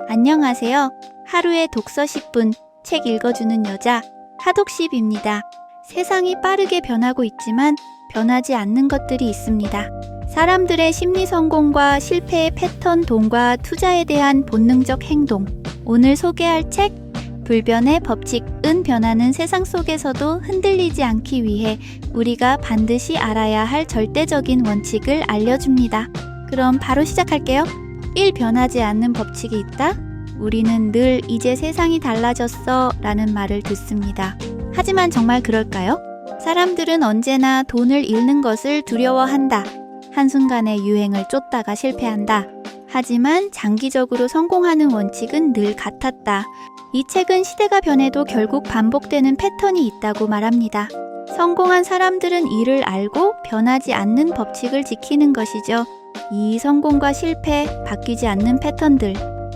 안녕하세요. 하루에 독서 10분, 책 읽어주는 여자, 하독십입니다. 세상이 빠르게 변하고 있지만 변하지 않는 것들이 있습니다. 사람들의 심리 성공과 실패의 패턴, 돈과 투자에 대한 본능적 행동. 오늘 소개할 책, 불변의 법칙은 변하는 세상 속에서도 흔들리지 않기 위해 우리가 반드시 알아야 할 절대적인 원칙을 알려줍니다. 그럼 바로 시작할게요. 1. 변하지 않는 법칙이 있다? 우리는 늘 이제 세상이 달라졌어 라는 말을 듣습니다. 하지만 정말 그럴까요? 사람들은 언제나 돈을 잃는 것을 두려워한다. 한순간의 유행을 쫓다가 실패한다. 하지만 장기적으로 성공하는 원칙은 늘 같았다. 이 책은 시대가 변해도 결국 반복되는 패턴이 있다고 말합니다. 성공한 사람들은 이를 알고 변하지 않는 법칙을 지키는 것이죠. 이 성공과 실패, 바뀌지 않는 패턴들.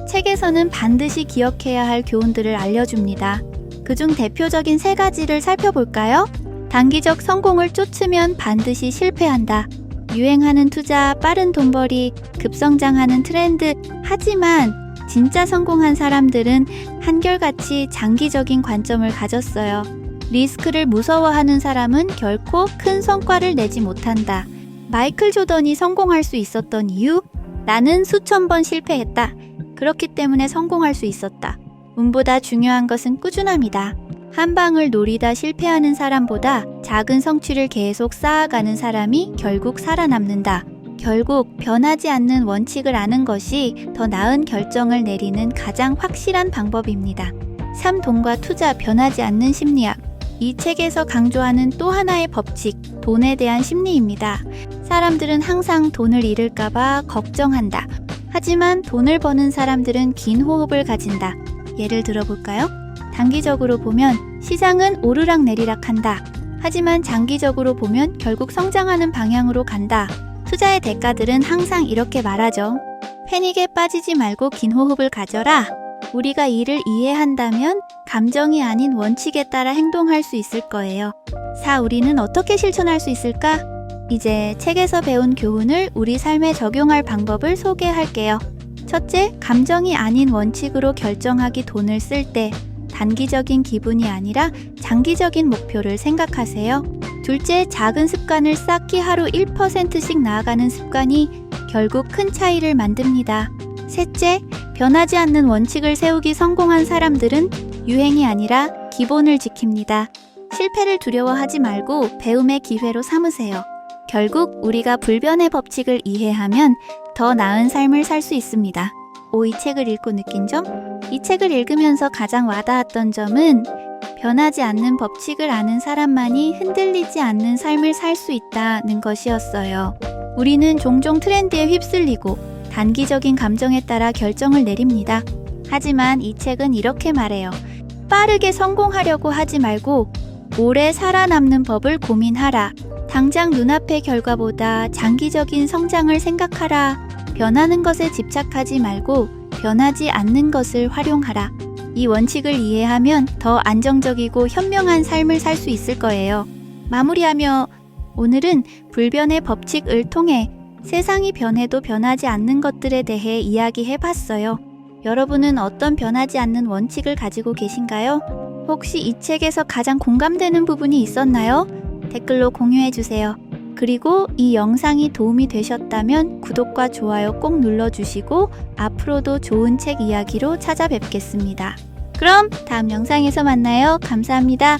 책에서는 반드시 기억해야 할 교훈들을 알려줍니다. 그중 대표적인 3가지를 살펴볼까요? 단기적 성공을 쫓으면 반드시 실패한다. 유행하는 투자, 빠른 돈벌이, 급성장하는 트렌드. 하지만 진짜 성공한 사람들은 한결같이 장기적인 관점을 가졌어요. 리스크를 무서워하는 사람은 결코 큰 성과를 내지 못한다. 마이클 조던이 성공할 수 있었던 이유? 나는 수천 번 실패했다. 그렇기 때문에 성공할 수 있었다. 운보다 중요한 것은 꾸준함이다. 한 방을 노리다 실패하는 사람보다 작은 성취를 계속 쌓아가는 사람이 결국 살아남는다. 결국 변하지 않는 원칙을 아는 것이 더 나은 결정을 내리는 가장 확실한 방법입니다. 3. 돈과 투자, 변하지 않는 심리학. 이 책에서 강조하는 또 하나의 법칙, 돈에 대한 심리입니다. 사람들은 항상 돈을 잃을까봐 걱정한다. 하지만 돈을 버는 사람들은 긴 호흡을 가진다. 예를 들어볼까요? 단기적으로 보면 시장은 오르락내리락 한다. 하지만 장기적으로 보면 결국 성장하는 방향으로 간다. 투자의 대가들은 항상 이렇게 말하죠. 패닉에 빠지지 말고 긴 호흡을 가져라. 우리가 이를 이해한다면 감정이 아닌 원칙에 따라 행동할 수 있을 거예요. 4. 우리는 어떻게 실천할 수 있을까? 이제 책에서 배운 교훈을 우리 삶에 적용할 방법을 소개할게요. 첫째, 감정이 아닌 원칙으로 결정하기. 돈을 쓸 때 단기적인 기분이 아니라 장기적인 목표를 생각하세요. 둘째, 작은 습관을 쌓기. 하루 1%씩 나아가는 습관이 결국 큰 차이를 만듭니다. 셋째, 변하지 않는 원칙을 세우기. 성공한 사람들은 유행이 아니라 기본을 지킵니다. 실패를 두려워하지 말고 배움의 기회로 삼으세요. 결국 우리가 불변의 법칙을 이해하면 더 나은 삶을 살 수 있습니다. 5. 이 책을 읽고 느낀 점? 이 책을 읽으면서 가장 와닿았던 점은 변하지 않는 법칙을 아는 사람만이 흔들리지 않는 삶을 살 수 있다는 것이었어요. 우리는 종종 트렌드에 휩쓸리고 단기적인 감정에 따라 결정을 내립니다. 하지만 이 책은 이렇게 말해요. 빠르게 성공하려고 하지 말고 오래 살아남는 법을 고민하라. 당장 눈앞의 결과보다 장기적인 성장을 생각하라. 변하는 것에 집착하지 말고 변하지 않는 것을 활용하라. 이 원칙을 이해하면 더 안정적이고 현명한 삶을 살 수 있을 거예요. 마무리하며 오늘은 불변의 법칙을 통해 세상이 변해도 변하지 않는 것들에 대해 이야기해봤어요. 여러분은 어떤 변하지 않는 원칙을 가지고 계신가요? 혹시 이 책에서 가장 공감되는 부분이 있었나요? 댓글로 공유해주세요. 그리고 이 영상이 도움이 되셨다면 구독과 좋아요 꼭 눌러주시고 앞으로도 좋은 책 이야기로 찾아뵙겠습니다. 그럼 다음 영상에서 만나요. 감사합니다.